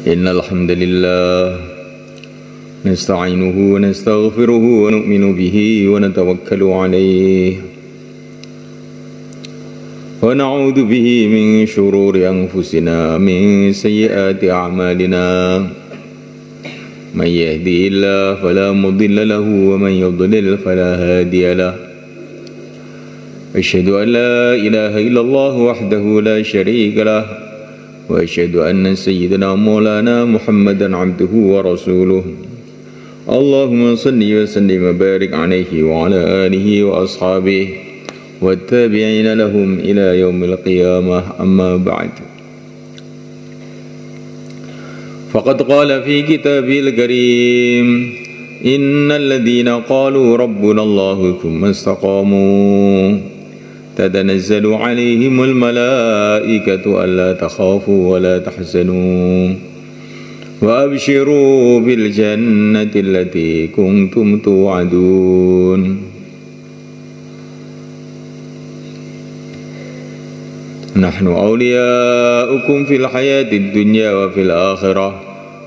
إن الحمد لله نستعينه ونستغفره ونؤمن به ونتوكل عليه ونعوذ به من شرور أنفسنا من سيئات أعمالنا من يهدي الله فلا مضل له ومن يضلل فلا هادي له أشهد أن لا إله إلا الله وحده لا شريك له وأشهد أن سيدنا مولانا محمدا عبده ورسوله اللهم صل وسلم وبارك عليه وعلى آله وأصحابه والتابعين لهم إلى يوم القيامة أما بعد فقد قال في كتابه الكريم إن الذين قالوا ربنا الله ثم استقاموا تتنزل عليهم الملائكة ألا تخافوا ولا تحزنوا وأبشروا بالجنة التي كنتم توعدون نحن أولياؤكم في الحياة الدنيا وفي الآخرة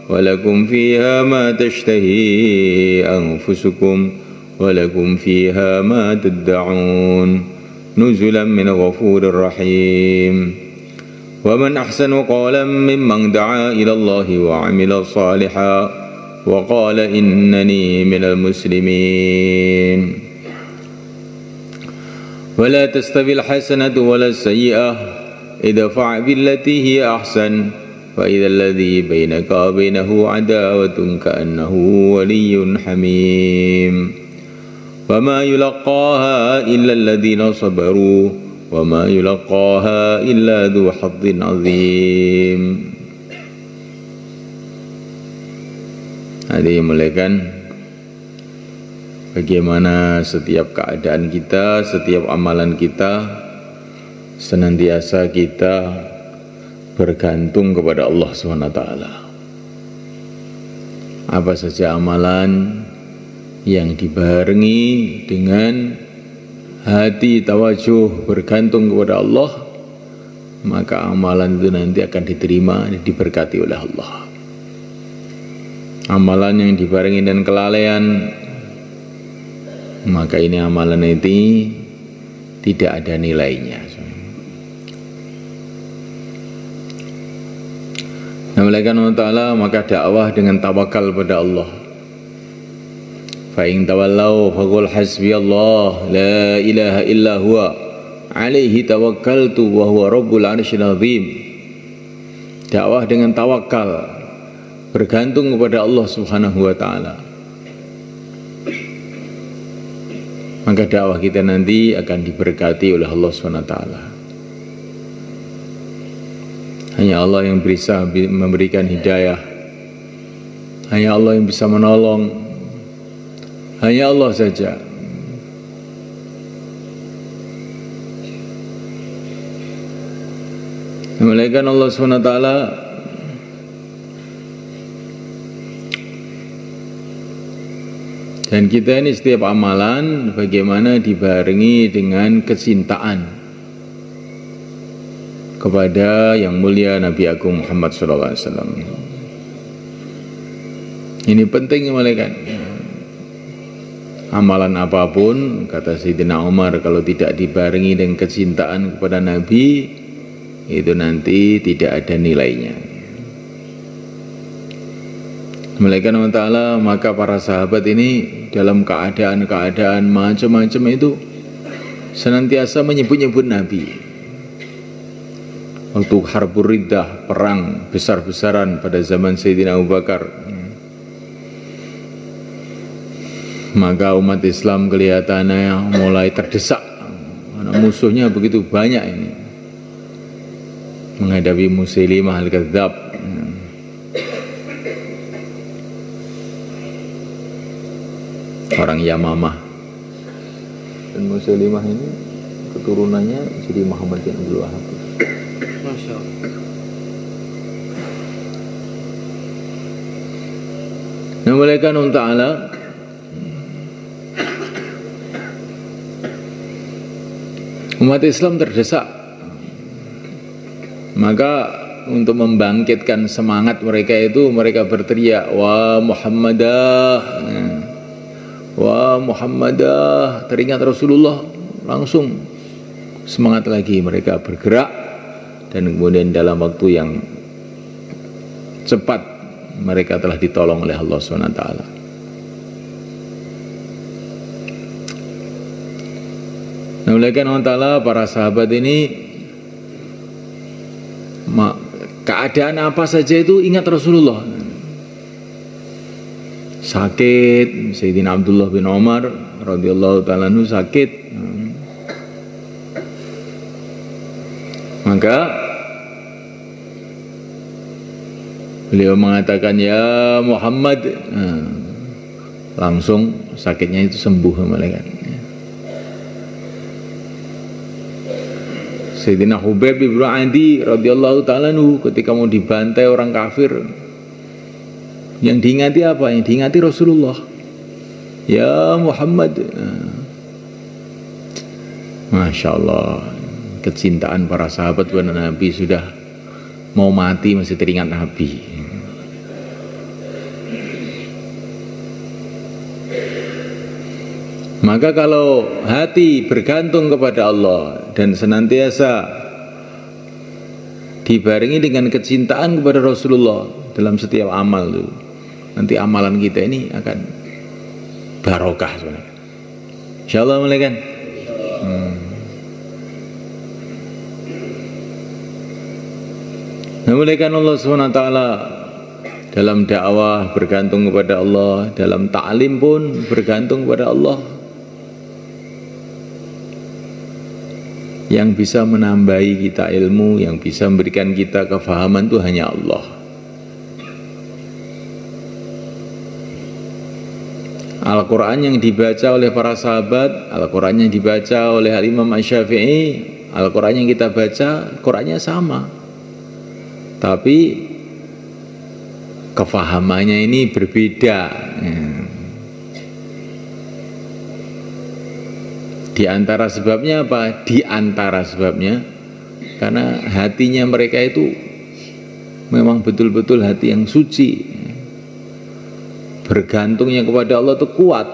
ولكم فيها ما تشتهي أنفسكم ولكم فيها ما تدعون نزلا من غفور رحيم ومن أحسن قولا ممن دعا إلى الله وعمل صالحا وقال إنني من المسلمين ولا تستوي الحسنة ولا السيئة ادفع بالتي هي أحسن فإذا الذي بينك وبينه عداوة كأنه ولي حميم وما يلقاها إلا الذين صبروا وما يلقاها إلا ذو حظ عظيم. Hadirin muliakan, bagaimana setiap keadaan kita, setiap amalan kita senantiasa kita bergantung kepada Allah SWT. Apa saja amalan yang dibarengi dengan hati tawajuh bergantung kepada Allah, maka amalan itu nanti akan diterima dan diberkati oleh Allah. Amalan yang dibarengi dengan kelalaian, maka ini amalan itu tidak ada nilainya. Namanya Allah Ta'ala, maka dakwah dengan tawakal pada Allah. Fa'in tawallau faqul hasbiyallah la ilaha illa huwa alaihi tawakkaltu wa huwa rabbul arsyil azim. Dakwah dengan tawakal, bergantung kepada Allah Subhanahu wa taala. Maka dakwah kita nanti akan diberkati oleh Allah Subhanahu wa taala. Hanya Allah yang bisa memberikan hidayah. Hanya Allah yang bisa menolong. Hanya Allah saja. Memuliakan Allah SWT. Dan kita ini setiap amalan bagaimana dibarengi dengan kecintaan kepada yang mulia Nabi Agung Muhammad SAW. Ini penting memuliakan. Amalan apapun, kata Sayyidina Umar, kalau tidak dibarengi dengan kecintaan kepada Nabi, itu nanti tidak ada nilainya. Melainkan Allah Ta'ala, maka para sahabat ini dalam keadaan-keadaan macam-macam itu senantiasa menyebut-nyebut Nabi. Waktu Harbur Riddah, perang besar-besaran pada zaman Sayyidina Abu Bakar, maka umat Islam kelihatannya mulai terdesak karena musuhnya begitu banyak ini menghadapi Musailimah al-Kadzdzab. Orang Yamamah. Dan Musailimah ini keturunannya jadi Muhammad bin Abdul Wahab. Masya Allah. Namanya Allah Ta'ala, umat Islam terdesak, maka untuk membangkitkan semangat mereka itu, mereka berteriak, "Wa Muhammadah, wa Muhammadah." Teringat Rasulullah, langsung semangat lagi, mereka bergerak, dan kemudian dalam waktu yang cepat mereka telah ditolong oleh Allah SWT. Nah, oleh karena Allah, para sahabat ini keadaan apa saja itu ingat Rasulullah. Sakit, Sayyidina Abdullah bin Umar radhiyallahu ta'ala anhu sakit, maka beliau mengatakan, "Ya Muhammad," langsung sakitnya itu sembuh malaikat. Sayyidina Hubaib bin Adi radhiyallahu ta'ala anhu ketika mau dibantai orang kafir, yang diingati apa? Yang diingati Rasulullah. "Ya Muhammad." Masya Allah, kecintaan para sahabat kepada Nabi, sudah mau mati masih teringat Nabi. Maka kalau hati bergantung kepada Allah dan senantiasa dibarengi dengan kecintaan kepada Rasulullah dalam setiap amal itu, nanti amalan kita ini akan barokah sebenarnya. Insyaallah malaikat. Namun Allah SWT dalam dakwah bergantung kepada Allah, dalam ta'lim pun bergantung kepada Allah. Yang bisa menambahi kita ilmu, yang bisa memberikan kita kefahaman itu hanya Allah. Al-Quran yang dibaca oleh para sahabat, Al-Quran yang dibaca oleh Imam Asy-Syafi'i, Al-Quran yang kita baca, Qurannya sama, tapi kefahamannya ini berbeda. Di antara sebabnya apa? Di antara sebabnya karena hatinya mereka itu memang betul-betul hati yang suci, bergantungnya kepada Allah itu kuat,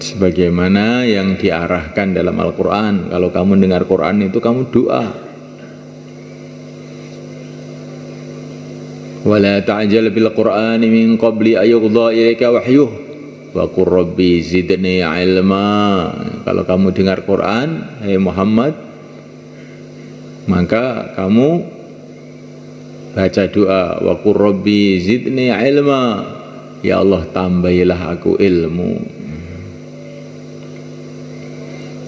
sebagaimana yang diarahkan dalam Al-Quran. Kalau kamu dengar Quran itu kamu doa, wala ta'jal bil Qur'ani min qabli ayyuqdha ilaika wahyuh wa qur rabbi zidni ilma. Kalau kamu dengar Quran, hai Muhammad, maka kamu baca doa, wa qur rabbi zidni ilma, ya Allah tambahilah aku ilmu.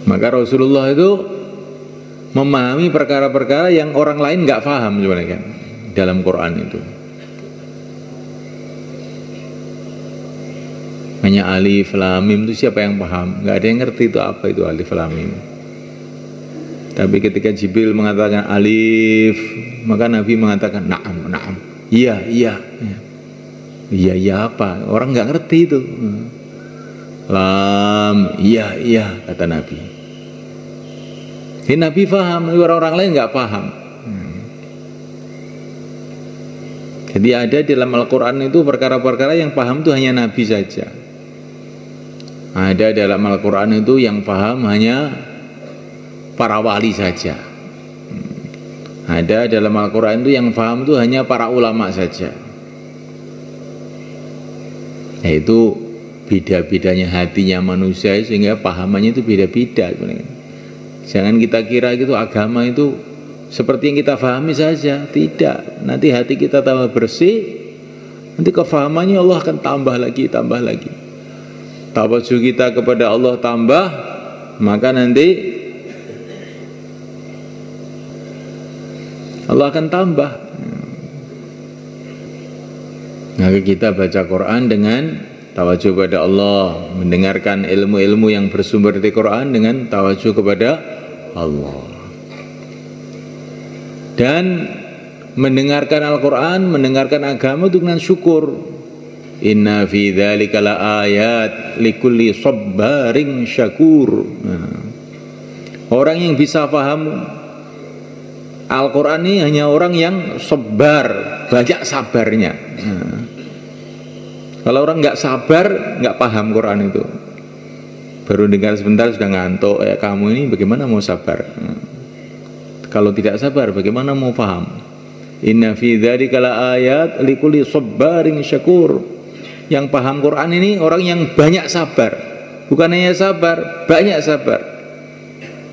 Maka Rasulullah itu memahami perkara-perkara yang orang lain nggak paham sebenarnya kan, dalam Quran itu. Hanya alif lam mim itu siapa yang paham? Nggak ada yang ngerti itu apa itu alif lam mim. Tapi ketika Jibril mengatakan alif, maka Nabi mengatakan na'am, na'am, iya, iya, iya, iya apa? Orang nggak ngerti itu. Lam, iya, iya, kata Nabi. Jadi Nabi paham, orang-orang lain nggak paham. Jadi ada di dalam Al-Quran itu perkara-perkara yang paham itu hanya Nabi saja. Ada dalam Al-Quran itu yang paham hanya para wali saja. Ada dalam Al-Quran itu yang paham itu hanya para ulama saja. Yaitu beda-bedanya hatinya manusia sehingga pahamannya itu beda-beda. Jangan kita kira gitu agama itu seperti yang kita pahami saja. Tidak. Nanti hati kita tambah bersih, nanti kefahamannya Allah akan tambah lagi, tambah lagi. Tawajuh kita kepada Allah tambah, maka nanti Allah akan tambah. Maka kita baca Quran dengan tawajuh kepada Allah, mendengarkan ilmu-ilmu yang bersumber dari Quran dengan tawajuh kepada Allah. Dan mendengarkan Al-Quran, mendengarkan agama itu dengan syukur. Inna fi dzalika laayat likulli sabbarin syakur. Orang yang bisa paham Al-Quran ini hanya orang yang sabar, banyak sabarnya. Kalau orang nggak sabar, nggak paham Quran itu. Baru dengar sebentar sudah ngantuk. Kamu ini bagaimana mau sabar? Kalau tidak sabar, bagaimana mau paham? Inna fi dzalika la ayat likulli sabarin syakur. Yang paham Quran ini orang yang banyak sabar. Bukan hanya sabar, banyak sabar.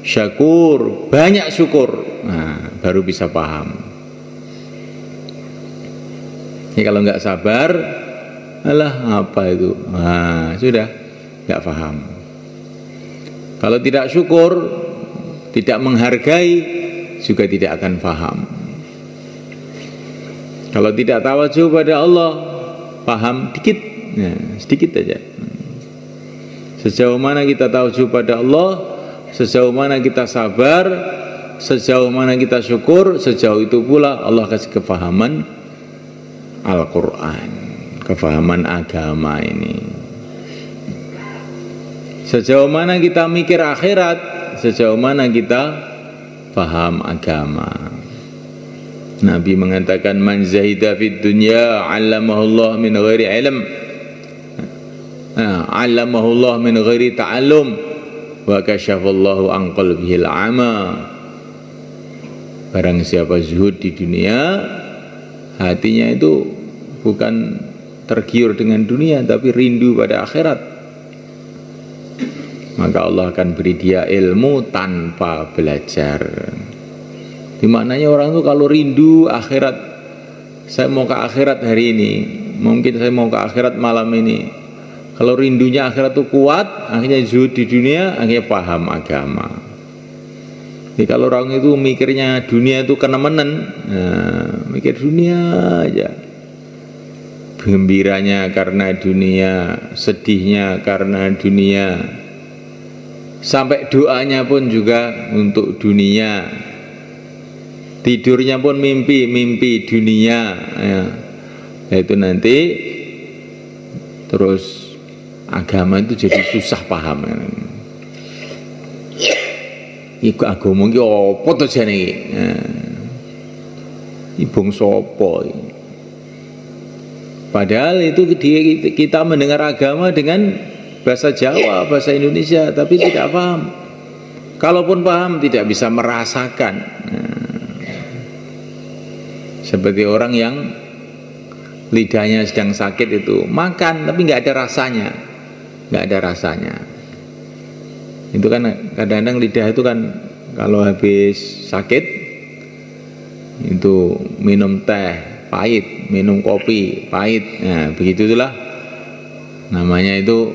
Syakur, banyak syukur. Nah, baru bisa paham. Ya, kalau nggak sabar, alah apa itu? Nah, sudah nggak paham. Kalau tidak syukur, tidak menghargai, juga tidak akan paham. Kalau tidak tawadhu pada Allah, paham dikit, nah, sedikit aja. Sejauh mana kita tawadhu pada Allah, sejauh mana kita sabar, sejauh mana kita syukur, sejauh itu pula Allah kasih kefahaman Al-Quran, kefahaman agama ini. Sejauh mana kita mikir akhirat, sejauh mana kita paham agama. Nabi mengatakan, man zahida fid dunya 'allamahullah min ghairi ilm, 'allamahullah min ghairi ta'allum, wa kasyafallahu an qalbihil 'ama. Barang siapa zuhud di dunia, hatinya itu bukan tergiur dengan dunia tapi rindu pada akhirat, maka Allah akan beri dia ilmu tanpa belajar. Dimaknanya orang itu kalau rindu akhirat, saya mau ke akhirat hari ini, mungkin saya mau ke akhirat malam ini. Kalau rindunya akhirat itu kuat, akhirnya zuhud di dunia, akhirnya paham agama. Jadi kalau orang itu mikirnya dunia itu kenemenen, nah, mikir dunia aja, gembiranya karena dunia, sedihnya karena dunia, sampai doanya pun juga untuk dunia, tidurnya pun mimpi dunia, ya. Itu nanti terus agama itu jadi susah paham. Iku agama iki apa to jane iki? Ibung sapa? Padahal itu kita mendengar agama dengan bahasa Jawa, bahasa Indonesia, tapi tidak paham. Kalaupun paham, tidak bisa merasakan. Seperti orang yang lidahnya sedang sakit itu, makan tapi nggak ada rasanya, nggak ada rasanya. Itu kan kadang-kadang lidah itu kan kalau habis sakit itu minum teh pahit, minum kopi pahit, nah begitu itulah namanya, itu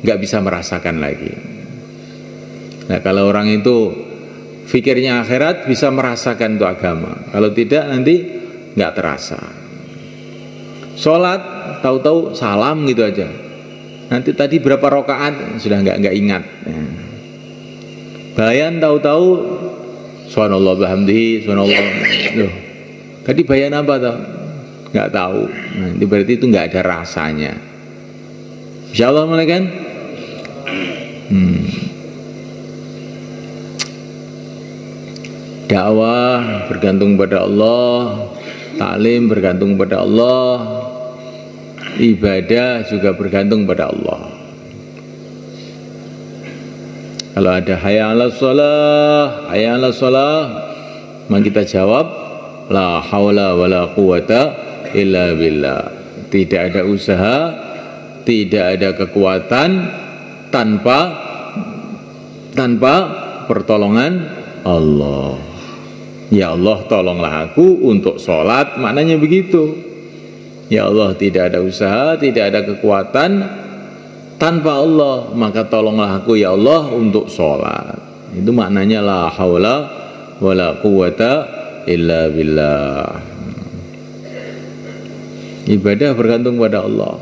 nggak bisa merasakan lagi. Nah kalau orang itu fikirnya akhirat, bisa merasakan itu agama. Kalau tidak nanti nggak terasa. Sholat tahu-tahu salam gitu aja, nanti tadi berapa rakaat sudah nggak ingat. Bayan tahu-tahu subhanallah bihamdihi subhanallah. Loh, tadi bayan apa tahu? Nggak tahu. Nah, itu berarti itu nggak ada rasanya. Insyaallah mulai kan? Dakwah bergantung pada Allah, taklim bergantung pada Allah, ibadah juga bergantung pada Allah. Kalau ada hayya 'alas shalah, hayya 'alas shalah, maka kita jawab la haula wala quwata illa billah. Tidak ada usaha, tidak ada kekuatan tanpa pertolongan Allah. Ya Allah, tolonglah aku untuk sholat, maknanya begitu. Ya Allah, tidak ada usaha, tidak ada kekuatan tanpa Allah, maka tolonglah aku ya Allah untuk sholat. Itu maknanya la haula wala quwata illa billah. Ibadah bergantung pada Allah.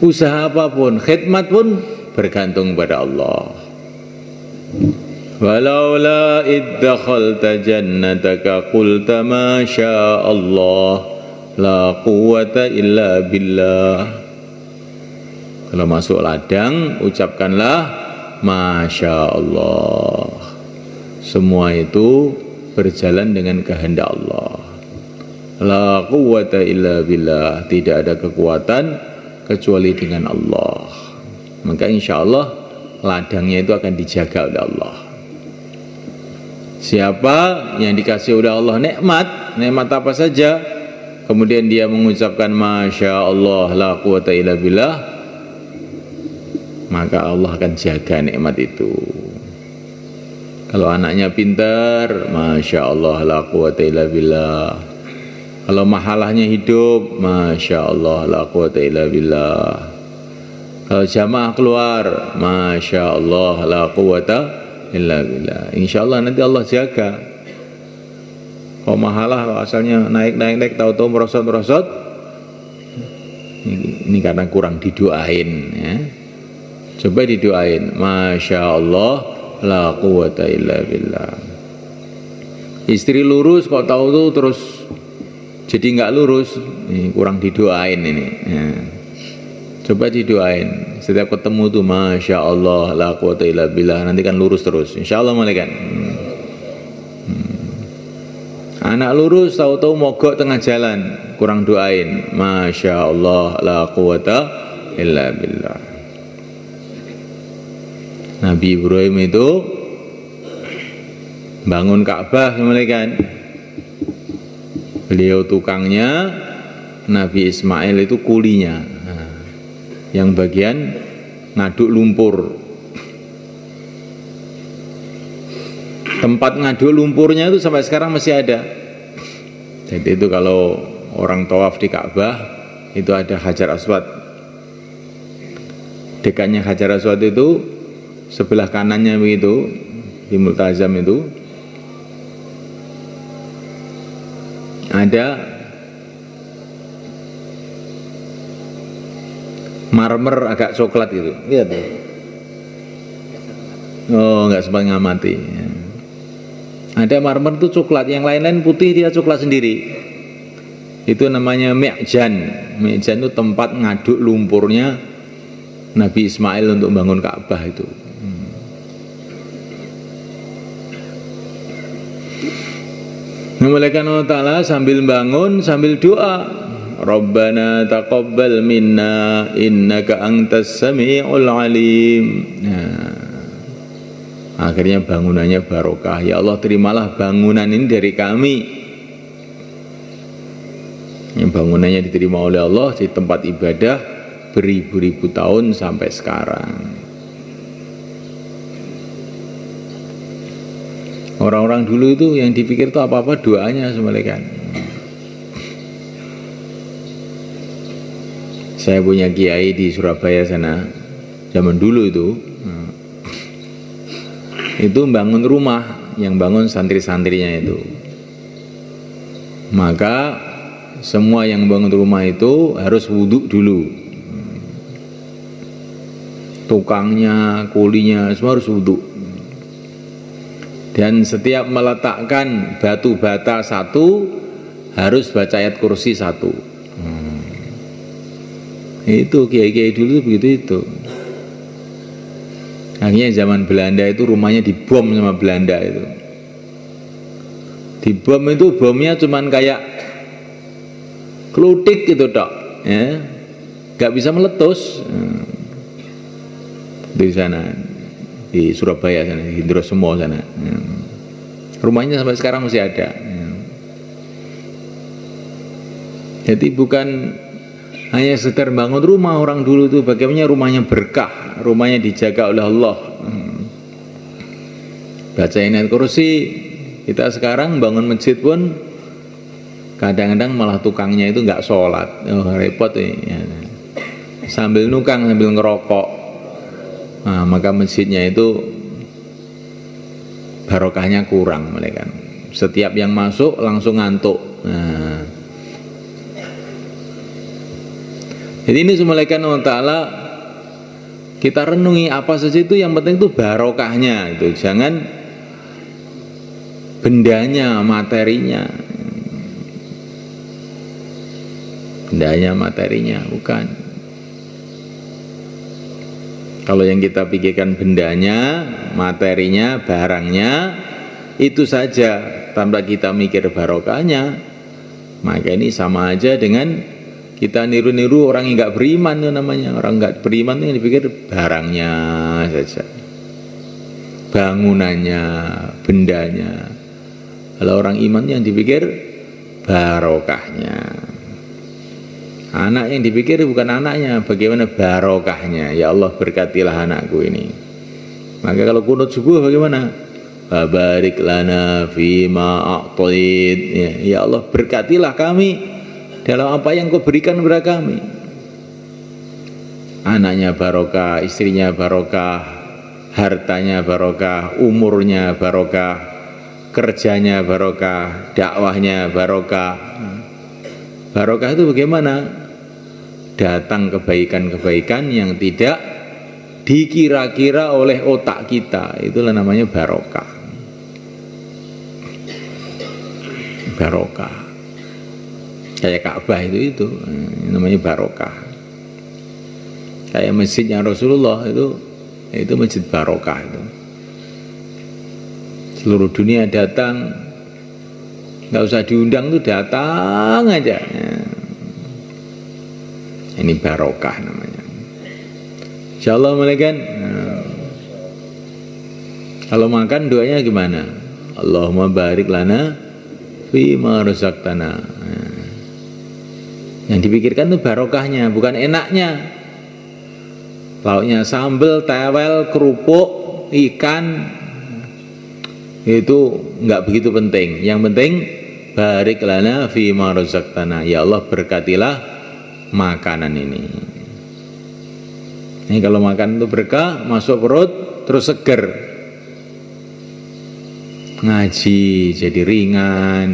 Usaha apapun, khidmat pun bergantung pada Allah. Walaula iddakhalta jannataka qulta ma syaa Allah la quwwata illa billah. Kalau masuk ladang, ucapkanlah masya Allah. Semua itu berjalan dengan kehendak Allah. La quwwata illa billah, tidak ada kekuatan kecuali dengan Allah. Maka insya Allah ladangnya itu akan dijaga oleh Allah. Siapa yang dikasih oleh Allah nikmat apa saja, kemudian dia mengucapkan Masya Allah la quwwata illa billah, maka Allah akan jaga nikmat itu. Kalau anaknya pintar, Masya Allah la quwwata illa billah. Kalau mahalahnya hidup, Masya Allah la quwwata illa billah. Kalau jamaah keluar, Masya Allah la quwwata illa billah. Insya Allah nanti Allah jaga. Kalau mahalah asalnya naik, tahu-tahu merosot, ini karena kurang didoain ya. Coba didoain, Masya Allah la quwwata illa billah. Istri lurus kok tahu tuh terus jadi nggak lurus, ini kurang didoain ini ya. Coba didoain setiap ketemu tuh Masya Allah la quwwata illa billah, nanti kan lurus terus insya Allah malaikat. Anak lurus tahu-tahu mogok tengah jalan, kurang doain Masya Allah la quwwata illa billah. Nabi Ibrahim itu bangun Ka'bah kan. Beliau tukangnya, Nabi Ismail itu kulinya. Yang bagian ngaduk lumpur. Tempat ngaduk lumpurnya itu sampai sekarang masih ada. Jadi itu kalau orang tawaf di Ka'bah itu ada Hajar Aswad. Dekatnya Hajar Aswad itu sebelah kanannya begitu di Multazam itu ada marmer agak coklat gitu. Lihat tuh. Oh, enggak sempat ngamati. Ada marmer itu coklat, yang lain-lain putih, dia coklat sendiri. Itu namanya Mi'jan. Mi'jan itu tempat ngaduk lumpurnya Nabi Ismail untuk bangun Ka'bah itu. Malaikat Allah Ta'ala sambil bangun sambil doa, Rabbana taqabbal minna innaka antas sami'ul alim. Nah, akhirnya bangunannya barokah. Ya Allah, terimalah bangunan ini dari kami. Yang bangunannya diterima oleh Allah di tempat ibadah beribu-ribu tahun sampai sekarang. Orang-orang dulu itu yang dipikir itu apa-apa doanya semalekan. Saya punya kiai di Surabaya sana, zaman dulu itu bangun rumah, yang bangun santri-santrinya itu. Maka semua yang bangun rumah itu harus wudhu dulu. Tukangnya, kulinya, semua harus wudhu. Dan setiap meletakkan batu bata satu harus baca ayat kursi satu. Itu kiai-kiai dulu begitu itu. Akhirnya zaman Belanda itu rumahnya dibom sama Belanda itu. Dibom itu bomnya cuman kayak klutik gitu dok, ya, nggak bisa meletus. Di sana, di Surabaya sana, di Hidrosemo sana. Rumahnya sampai sekarang masih ada. Jadi bukan hanya sekedar bangun rumah, orang dulu itu bagaimana rumahnya berkah, rumahnya dijaga oleh Allah. Bacain ayat kursi. Kita sekarang bangun masjid pun kadang-kadang malah tukangnya itu nggak sholat. Repot ini. Sambil nukang, sambil ngerokok. Nah, maka masjidnya itu barokahnya kurang mereka. Setiap yang masuk langsung ngantuk. Nah, jadi ini semalekan Allah Ta'ala kita renungi apa saja itu, yang penting itu barokahnya itu, jangan bendanya, materinya. Bendanya, materinya, bukan. Kalau yang kita pikirkan bendanya, materinya, barangnya, itu saja tanpa kita mikir barokahnya, maka ini sama aja dengan kita niru-niru orang yang nggak beriman. Itu namanya orang nggak beriman itu yang dipikir barangnya saja, bangunannya, bendanya. Kalau orang iman yang dipikir barokahnya. Anak yang dipikir bukan anaknya, bagaimana barokahnya. Ya Allah, berkatilah anakku ini. Maka kalau kunut subuh bagaimana? Barik lana fima a'tait. Ya Allah, berkatilah kami dalam apa yang Kau berikan kepada kami. Anaknya barokah, istrinya barokah, hartanya barokah, umurnya barokah, kerjanya barokah, dakwahnya barokah. Barokah itu bagaimana? Datang kebaikan-kebaikan yang tidak dikira-kira oleh otak kita, itulah namanya barokah. Barokah kayak Ka'bah itu namanya barokah. Kayak masjidnya Rasulullah itu masjid barokah itu. Seluruh dunia datang, nggak usah diundang tuh datang aja. Ini barokah namanya. Insyaallah malaikat. Kalau makan doanya gimana? Allahumma barik lana fima razaqtana. Yang dipikirkan itu barokahnya, bukan enaknya. Lauknya sambal, tewel, kerupuk, ikan, itu enggak begitu penting. Yang penting barik lana fima razaqtana. Ya Allah, berkatilah makanan ini. Ini kalau makan itu berkah, masuk perut terus seger. Ngaji jadi ringan,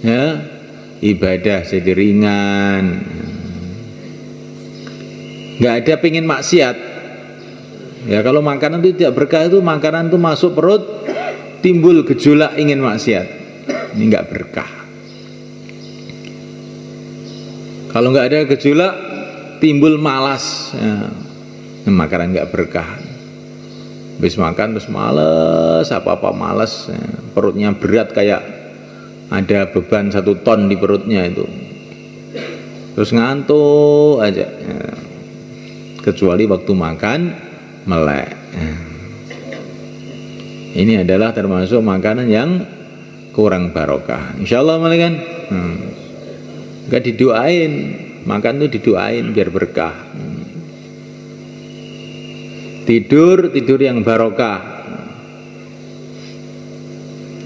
ya, ibadah jadi ringan. Nggak ada pengen maksiat. Ya kalau makanan itu tidak berkah, itu makanan itu masuk perut timbul gejolak ingin maksiat. Ini nggak berkah. Kalau nggak ada gejolak timbul malas, ya, makanan nggak berkah. Habis makan terus males, apa-apa males, ya, perutnya berat kayak ada beban 1 ton di perutnya itu. Terus ngantuk aja, ya. Kecuali waktu makan melek. Ya. Ini adalah termasuk makanan yang kurang barokah. Insyaallah malaikat. Enggak didoain, makan tuh didoain biar berkah. Tidur yang barokah.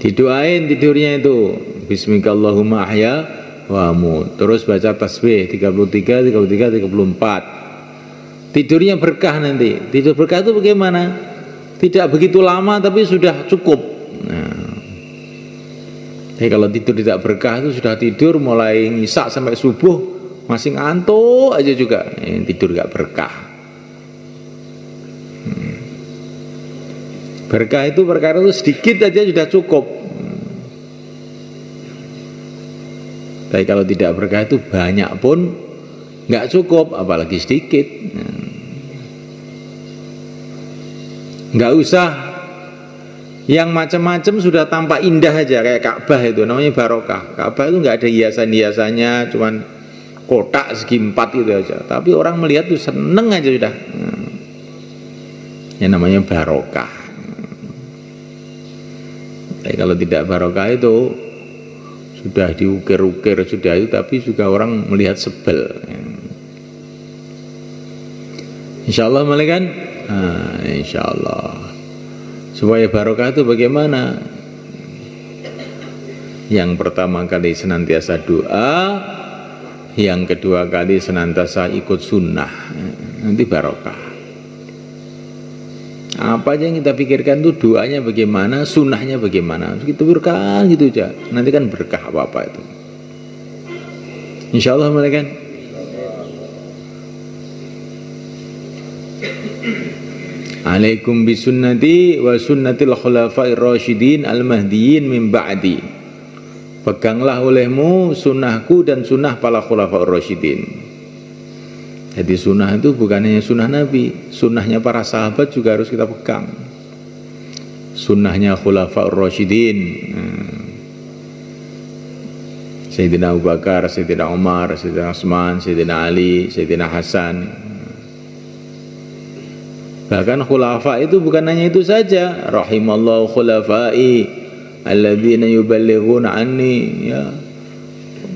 Didoain tidurnya itu. Bismillahirrahmanirrahim ahya wa amut. Terus baca tasbih 33, 34. Tidurnya berkah nanti. Tidur berkah itu bagaimana? Tidak begitu lama tapi sudah cukup. Nah, jadi kalau tidur tidak berkah itu sudah tidur mulai ngisak sampai subuh masih ngantuk aja juga, tidur gak berkah. Berkah itu perkara itu sedikit aja sudah cukup. Tapi kalau tidak berkah itu banyak pun gak cukup, apalagi sedikit. Gak usah yang macam-macam sudah tampak indah aja kayak Ka'bah itu namanya barokah. Ka'bah itu nggak ada hiasan-hiasannya, cuman kotak segi 4 itu aja. Tapi orang melihat tuh seneng aja sudah. Yang namanya barokah. Tapi kalau tidak barokah itu sudah diukir-ukir sudah itu, tapi juga orang melihat sebel. Insyaallah malaikat. Insyaallah. Supaya barokah itu bagaimana? Yang pertama kali senantiasa doa, yang kedua kali senantiasa ikut sunnah, nanti barokah. Apa aja yang kita pikirkan itu doanya bagaimana, sunnahnya bagaimana, begitu berkah gitu aja. Nanti kan berkah apa-apa itu. Insyaallah malaikat. Alaikum bisunnati wa sunnatil khulafa'ir rasyidin al-mahdiyyin min ba'di. Peganglah olehmu sunnahku dan sunnah para khulafa'ir rasyidin. Jadi sunnah itu bukan hanya sunnah Nabi, sunnahnya para sahabat juga harus kita pegang. sunnahnya Khulafaur Rasyidin, Sayyidina Abu Bakar, Sayyidina Umar, Sayyidina Utsman, Sayyidina Ali, Sayyidina Hasan. Bahkan khulafa itu bukan hanya itu saja, rahimallahu khulafai alladzina yuballighuna anni, ya,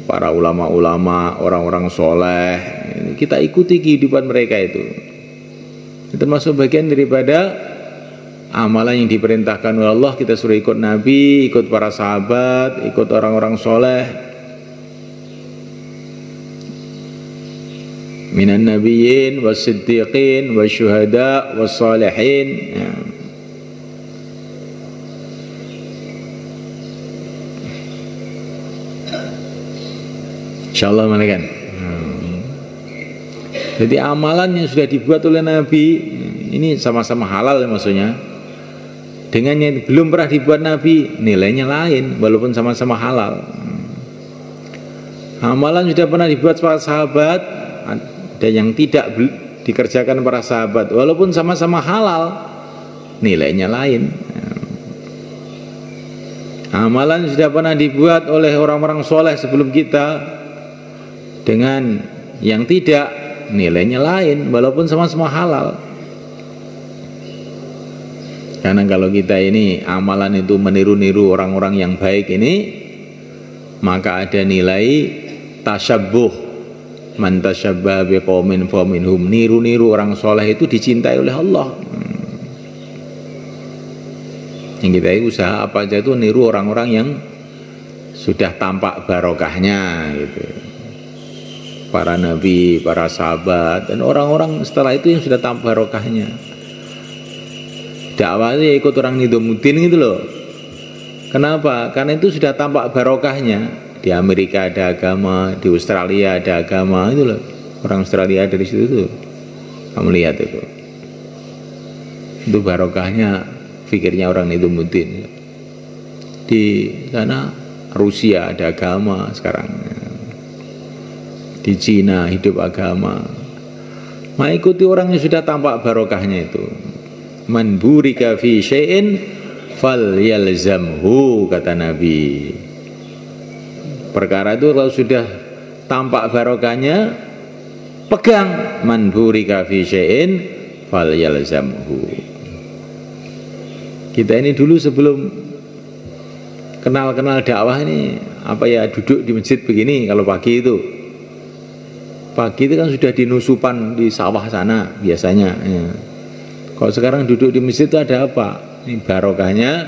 para ulama-ulama, orang-orang soleh, kita ikuti kehidupan mereka itu termasuk bagian daripada amalan yang diperintahkan oleh Allah. Kita suruh ikut Nabi, ikut para sahabat, ikut orang-orang soleh, minan nabiyyin was-siddiqin wasyuhada was-salihin, ya. Insyaallah malaikat. Jadi amalan yang sudah dibuat oleh Nabi ini sama-sama halal ya, maksudnya. Dengan yang belum pernah dibuat Nabi nilainya lain walaupun sama-sama halal. Amalan sudah pernah dibuat para sahabat dan yang tidak dikerjakan para sahabat walaupun sama-sama halal nilainya lain. Amalan sudah pernah dibuat oleh orang-orang soleh sebelum kita dengan yang tidak nilainya lain walaupun sama-sama halal. Karena kalau kita ini amalan itu meniru-niru orang-orang yang baik ini, maka ada nilai tasyabbuh, man tasyabbaha biqaumin faminhum, niru-niru orang soleh itu dicintai oleh Allah. Yang kita usaha apa aja itu niru orang-orang yang sudah tampak barokahnya gitu, para nabi, para sahabat, dan orang-orang setelah itu yang sudah tampak barokahnya. Dakwahnya ikut orang Nidhamuddin gitu loh. Kenapa? Karena itu sudah tampak barokahnya. Di Amerika ada agama, di Australia ada agama, itu loh. Orang Australia dari situ tuh, kamu lihat itu barokahnya fikirnya orang Nidhamuddin. Di sana Rusia ada agama sekarang, di Cina hidup agama. Mengikuti orang yang sudah tampak barokahnya itu. Man burika fi syai'in falyalzamhu, kata Nabi. Perkara itu kalau sudah tampak barokahnya pegang. Man burika fi syai'in falyalzamhu. Kita ini dulu sebelum kenal-kenal dakwah ini apa ya, duduk di masjid begini kalau pagi itu. Pagi itu kan sudah dinusupan di sawah sana biasanya ya. Kalau sekarang duduk di masjid itu ada apa? Ini barokahnya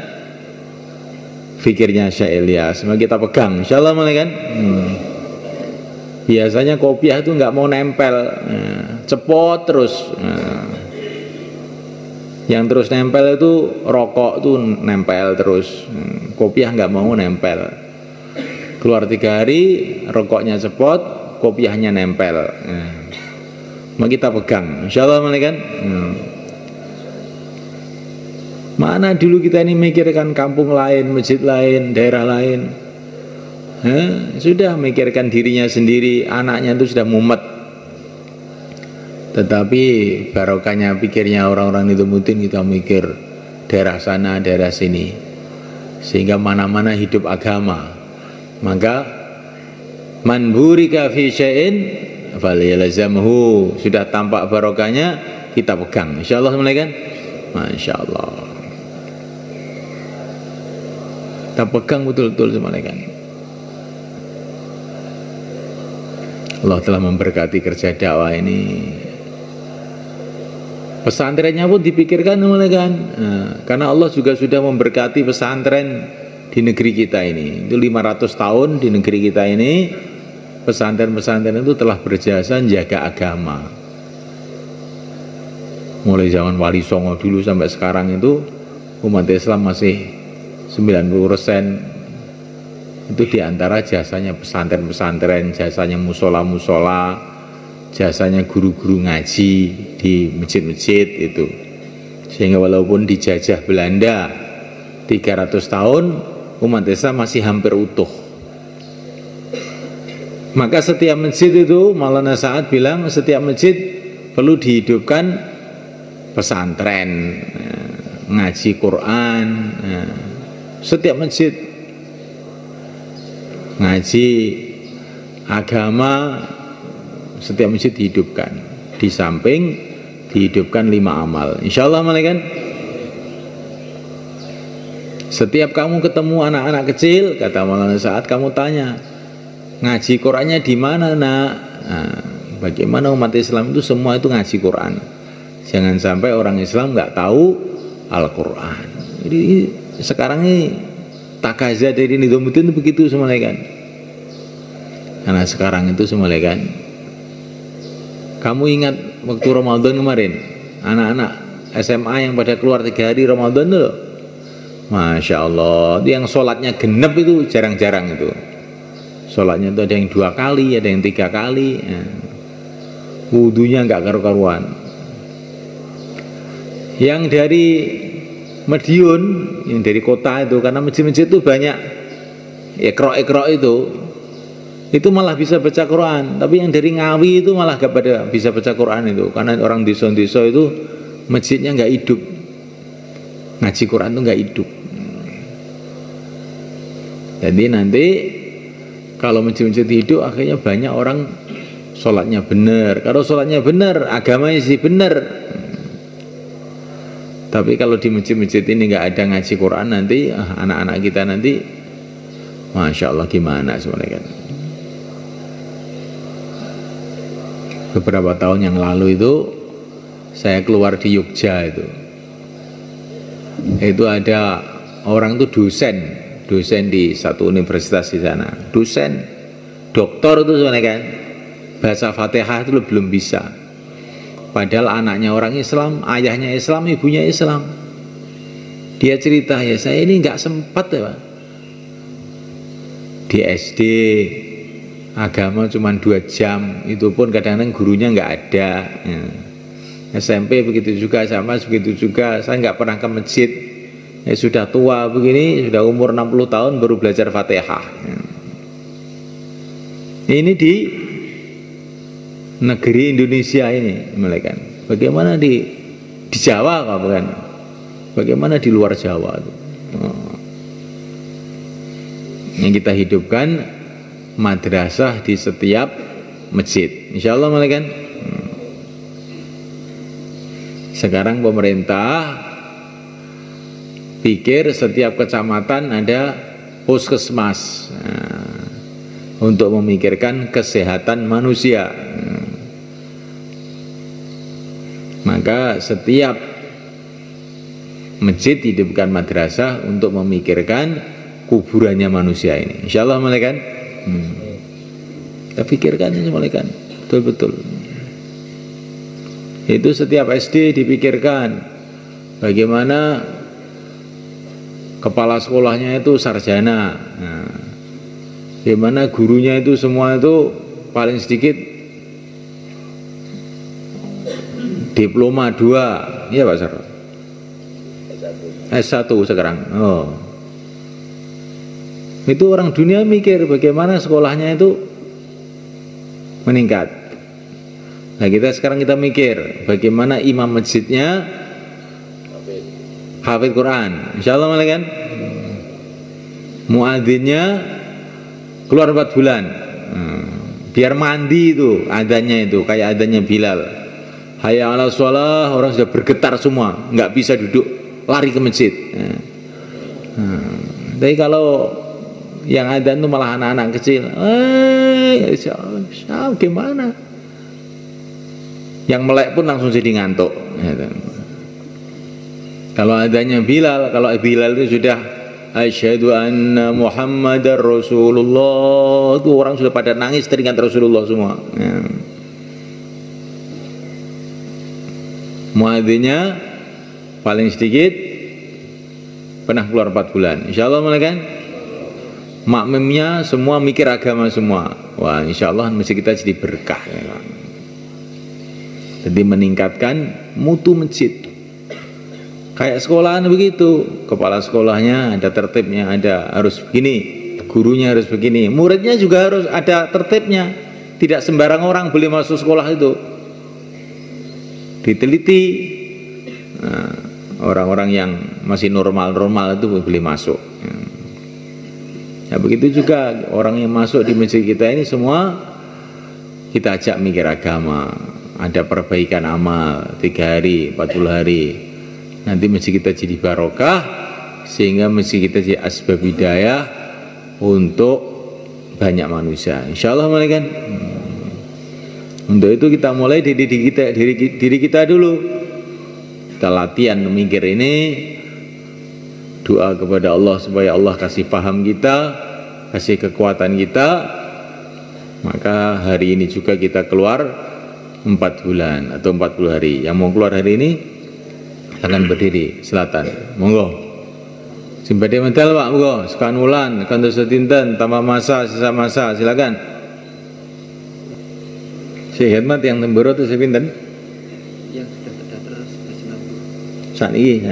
fikirnya Syekh Ilyas. Mari kita pegang, insyaallah malaikat. Biasanya kopiah itu nggak mau nempel, cepot terus. Yang terus nempel itu rokok tuh nempel terus. Kopiah nggak mau nempel. Keluar 3 hari, rokoknya cepot, kopiahnya nempel. Mari kita pegang, insyaallah malaikat. Mana dulu kita ini mikirkan kampung lain, masjid lain, daerah lain, sudah mikirkan dirinya sendiri, anaknya itu sudah mumet. Tetapi barokahnya pikirnya orang-orang itu mungkin kita mikir daerah sana, daerah sini, sehingga mana-mana hidup agama. Maka man burika fi syai'in falyalzamhu, sudah tampak barokahnya kita pegang, insyaallah malaikat. Masyaallah, kita pegang betul-betul sama malaikat. Allah telah memberkati kerja dakwah ini. Pesantrennya pun dipikirkan malaikat. Karena Allah juga sudah memberkati pesantren di negeri kita ini. Itu 500 tahun di negeri kita ini, pesantren-pesantren itu telah berjasa menjaga agama. Mulai zaman Wali Songo dulu sampai sekarang itu umat Islam masih 90% itu diantara jasanya pesantren-pesantren, jasanya musola-musola, jasanya guru-guru ngaji di masjid-masjid itu. Sehingga walaupun dijajah Belanda 300 tahun, umat Islam masih hampir utuh. Maka setiap masjid itu, Maulana Sa'ad bilang, setiap masjid perlu dihidupkan pesantren. ngaji Quran. Nah, setiap masjid ngaji agama, setiap masjid dihidupkan. Di samping dihidupkan 5 amal. Insyaallah malaikat. Setiap kamu ketemu anak-anak kecil, kata Maulana Sa'ad, kamu tanya, ngaji Qurannya di mana nak? Nah, bagaimana umat Islam itu semua itu ngaji Quran. Jangan sampai orang Islam nggak tahu Al-Quran. Jadi sekarang ini takaza dari Nizamuddin itu begitu semua kan. Karena sekarang itu semua kan. Kamu ingat waktu Ramadan kemarin, anak-anak SMA yang pada keluar 3 hari Ramadan itu loh. Masya Allah, yang sholatnya genep itu jarang-jarang itu. Sholatnya itu ada yang 2 kali, ada yang 3 kali. Ya. Wudunya nggak karu-karuan. Yang dari Madiun, yang dari kota itu, karena masjid-masjid itu banyak ikro-ikro itu malah bisa baca Quran. Tapi yang dari Ngawi itu malah gak pada bisa baca Quran itu, karena orang desa-desa itu masjidnya nggak hidup, ngaji Quran itu nggak hidup. Jadi nanti kalau masjid-masjid hidup, akhirnya banyak orang sholatnya benar. Kalau sholatnya benar, agamanya sih benar. Tapi kalau di masjid-masjid ini nggak ada ngaji Quran, nanti anak-anak kita nanti, masya Allah gimana sebenarnya kan. Beberapa tahun yang lalu itu saya keluar di Yogyakarta itu ada orang itu dosen di satu universitas di sana, dosen doktor itu sebenarnya kan, bahasa Fatihah itu belum bisa. Padahal anaknya orang Islam, ayahnya Islam, ibunya Islam. Dia cerita, ya saya ini nggak sempat ya Pak. Di SD agama cuma 2 jam, itu pun kadang-kadang gurunya nggak ada. Ya. SMP begitu juga, sama begitu juga. Saya nggak pernah ke masjid. Ya, sudah tua begini, sudah umur 60 tahun baru belajar Fatihah. Ya. Ini di negeri Indonesia ini, mereka. Bagaimana di Jawa kan? Bagaimana di luar Jawa itu? Oh. Yang kita hidupkan madrasah di setiap masjid. Insyaallah mereka. Sekarang pemerintah pikir setiap kecamatan ada puskesmas, untuk memikirkan kesehatan manusia. Maka setiap masjid hidupkan madrasah untuk memikirkan kuburannya manusia ini. Insyaallah malaikat. Kita pikirkan ini malaikat, betul-betul. Itu setiap SD dipikirkan bagaimana kepala sekolahnya itu sarjana, bagaimana gurunya itu semua itu paling sedikit diploma 2, iya Pak Sar? S1 sekarang. Oh. Itu orang dunia mikir bagaimana sekolahnya itu meningkat. Nah sekarang kita mikir bagaimana imam masjidnya hafid Quran. Insyaallah malaikat. Muadzinnya keluar 4 bulan. Biar mandi itu adanya itu kayak adanya Bilal. Hayya 'alas shalah, orang sudah bergetar semua, nggak bisa duduk, lari ke masjid. Tapi kalau yang adzan itu malah anak-anak kecil, gimana? Yang melek pun langsung jadi ngantuk. Kalau adanya Bilal, kalau Bilal itu sudah asyhadu anna Muhammadar Rasulullah, itu orang sudah pada nangis teringat Rasulullah semua. Muadzinnya paling sedikit pernah keluar 4 bulan. Insyaallah malaikat. Makmumnya semua mikir agama semua. Wah, insyaallah masjid kita jadi berkah. Jadi meningkatkan mutu masjid. Kayak sekolahan begitu, kepala sekolahnya ada tertibnya, ada harus begini, gurunya harus begini, muridnya juga harus ada tertibnya. Tidak sembarang orang boleh masuk sekolah itu. Diteliti. Nah, orang-orang yang masih normal-normal itu boleh masuk. Nah begitu juga orang yang masuk di masjid kita ini semua kita ajak mikir agama, ada perbaikan amal 3 hari, 40 hari. Nanti masjid kita jadi barokah, sehingga masjid kita jadi asbab hidayah untuk banyak manusia. Insya Allah kan. Untuk itu kita mulai dari diri kita dulu. Kita latihan memikir ini, doa kepada Allah supaya Allah kasih paham kita, kasih kekuatan kita. Maka hari ini juga kita keluar 4 bulan atau 40 hari. Yang mau keluar hari ini akan berdiri selatan. Monggo. Simbade mental Pak, monggo. Sekan wulan, akan dosa dinten, tambah masa, sisa masa, silakan. Syekh Hikmat yang temboro itu sepinten? Yang sudah terdaftar 90. Saniki.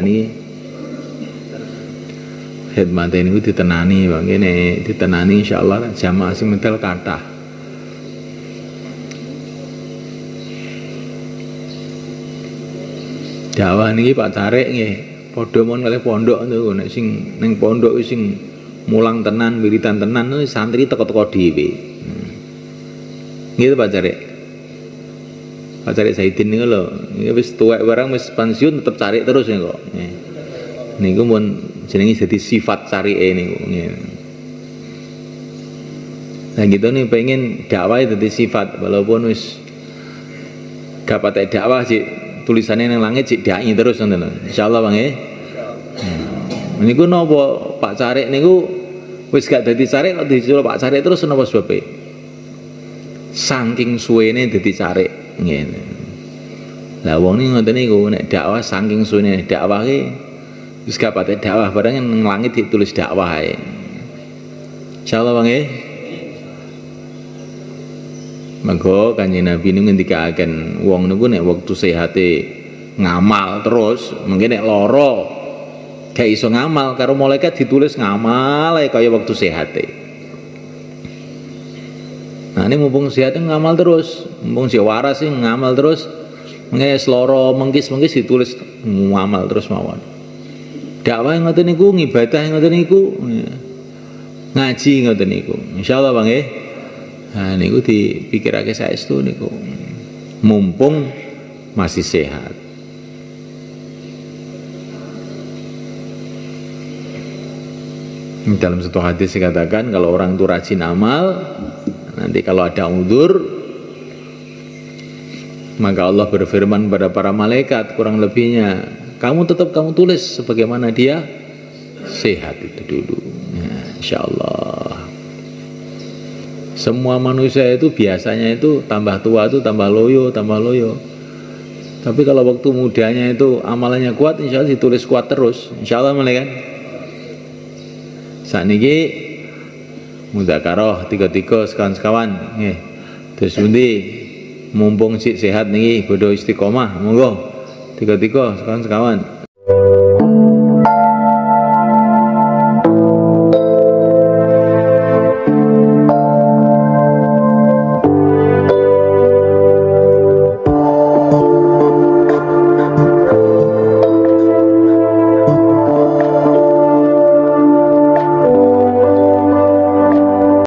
Hikmat ini ditenani Pak, ngene ditenani insyaallah jamaah sing mental kathah. Dakwah niki Pak Tarik nggih, padha mon kalih pondok niku nek sing ning pondok sing mulang tenan, wiritan tenan santri teko-teko dhewe. Nggih Pak Tarik. Pak Tarik Zaidin niku lho, iki wis tuwek barang wis pensiun tetep cari terus niku. Niku mun jenenge dadi sifat carike niku. Nah gitu nih pengen dakwah dadi sifat walaupun wis gak patek dakwah sih tulisannya nang langit sik dai terus ngoten lho. Insyaallah Bang nggih. Niku napa Pak Carik niku wis gak dadi carik kok disuruh Pak Carik terus napa sebabe? Saking suwene dadi carik ngene. Lah wong niku ngoten niku nek dakwah saking suwene dakwah ki wis gak patek dakwah barang nang langit ditulis dakwah ae. Insyaallah Bang nggih. Maka Kanjeng Nabi niku ngendikaken wong niku nek wektu sehate ngamal terus, mungkin nek lara gak iso ngamal karo malaikat ditulis ngamal kaya wektu sehate. Nah ini mumpung sehat ngamal terus, mumpung si waras sih ngamal terus, mengke lara mengkis-mengkis ditulis ngamal terus mawon. Dakwah ngoten niku, ngibadah ngoten niku, ngaji ngoten niku. Insyaallah Bang nggih. Nah niku dipikirake saestu niku. Mumpung masih sehat. Dalam satu hadis dikatakan kalau orang itu rajin amal, nanti kalau ada udzur maka Allah berfirman kepada para malaikat kurang lebihnya, kamu tetap kamu tulis sebagaimana dia sehat itu dulu. Nah, insyaallah. Semua manusia itu biasanya itu tambah tua itu tambah loyo. Tapi kalau waktu mudanya itu amalannya kuat, insya Allah ditulis kuat terus. Insya Allah mulai kan. Saat ini mudzakarah 3 sekawan-sekawan. Terus undi mumpung sik sehat nih bodo istiqomah. Monggo 3 sekawan-sekawan.